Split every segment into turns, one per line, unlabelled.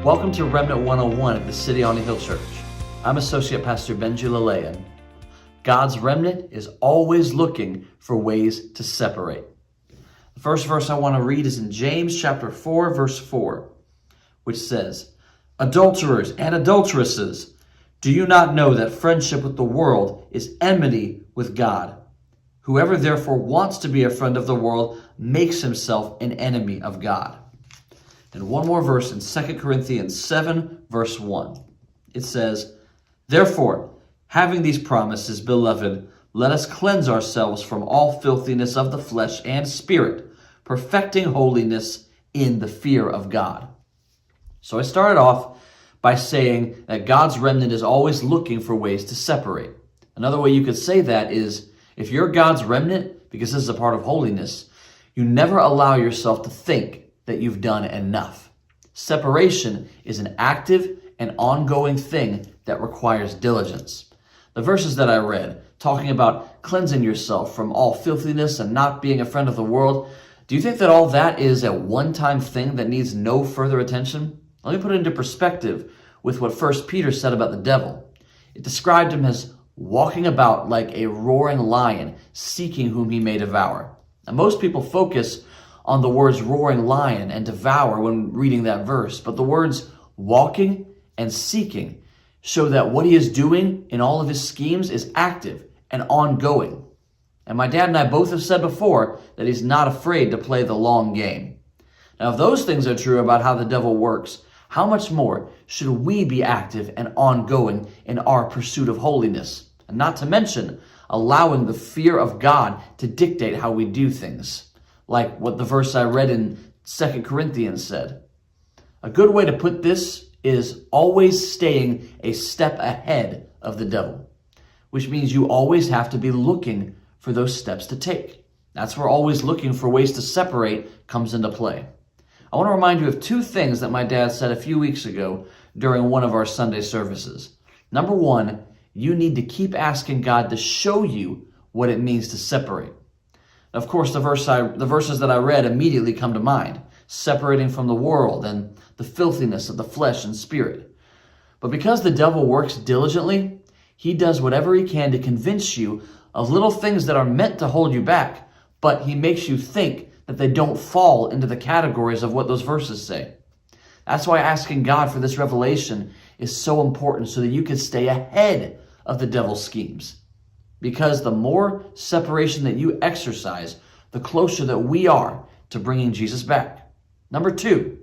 Welcome to Remnant 101 at the City on the Hill Church. I'm Associate Pastor Benji Lalayan. God's remnant is always looking for ways to separate. The first verse I want to read is in James chapter 4, verse 4, which says, "Adulterers and adulteresses, do you not know that friendship with the world is enmity with God? Whoever therefore wants to be a friend of the world makes himself an enemy of God." And one more verse in 2 Corinthians 7, verse 1. It says, "Therefore, having these promises, beloved, let us cleanse ourselves from all filthiness of the flesh and spirit, perfecting holiness in the fear of God." So I started off by saying that God's remnant is always looking for ways to separate. Another way you could say that is, if you're God's remnant, because this is a part of holiness, you never allow yourself to think that you've done enough. Separation is an active and ongoing thing that requires diligence. The verses that I read, talking about cleansing yourself from all filthiness and not being a friend of the world, do you think that all that is a one-time thing that needs no further attention? Let me put it into perspective with what 1 Peter said about the devil. It described him as walking about like a roaring lion, seeking whom he may devour. Now, most people focus on the words roaring lion and devour when reading that verse, but the words walking and seeking show that what he is doing in all of his schemes is active and ongoing. And my dad and I both have said before that he's not afraid to play the long game. Now, if those things are true about how the devil works, how much more should we be active and ongoing in our pursuit of holiness? And not to mention allowing the fear of God to dictate how we do things. Like what the verse I read in 2 Corinthians said. A good way to put this is always staying a step ahead of the devil, which means you always have to be looking for those steps to take. That's where always looking for ways to separate comes into play. I want to remind you of two things that my dad said a few weeks ago during one of our Sunday services. Number one, you need to keep asking God to show you what it means to separate. Of course, the verses that I read immediately come to mind, separating from the world and the filthiness of the flesh and spirit. But because the devil works diligently, he does whatever he can to convince you of little things that are meant to hold you back, but he makes you think that they don't fall into the categories of what those verses say. That's why asking God for this revelation is so important, so that you can stay ahead of the devil's schemes. Because the more separation that you exercise, the closer that we are to bringing Jesus back. Number two,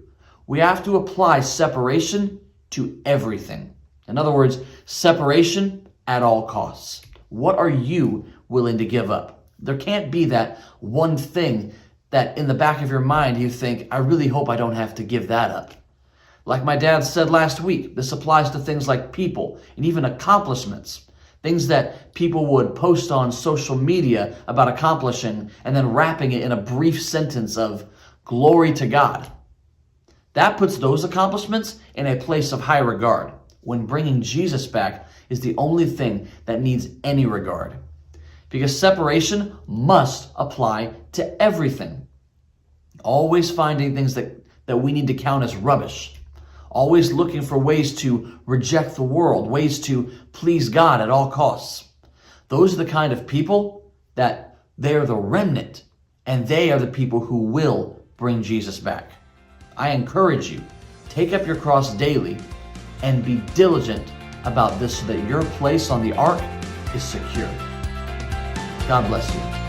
we have to apply separation to everything. In other words, separation at all costs. What are you willing to give up? There can't be that one thing that in the back of your mind you think, I really hope I don't have to give that up. Like my dad said last week, this applies to things like people and even accomplishments. Things that people would post on social media about accomplishing and then wrapping it in a brief sentence of glory to God. That puts those accomplishments in a place of high regard, when bringing Jesus back is the only thing that needs any regard. Because separation must apply to everything. Always finding things that we need to count as rubbish. Always looking for ways to reject the world, ways to please God at all costs. Those are the kind of people that they are the remnant, and they are the people who will bring Jesus back. I encourage you, take up your cross daily and be diligent about this so that your place on the ark is secure. God bless you.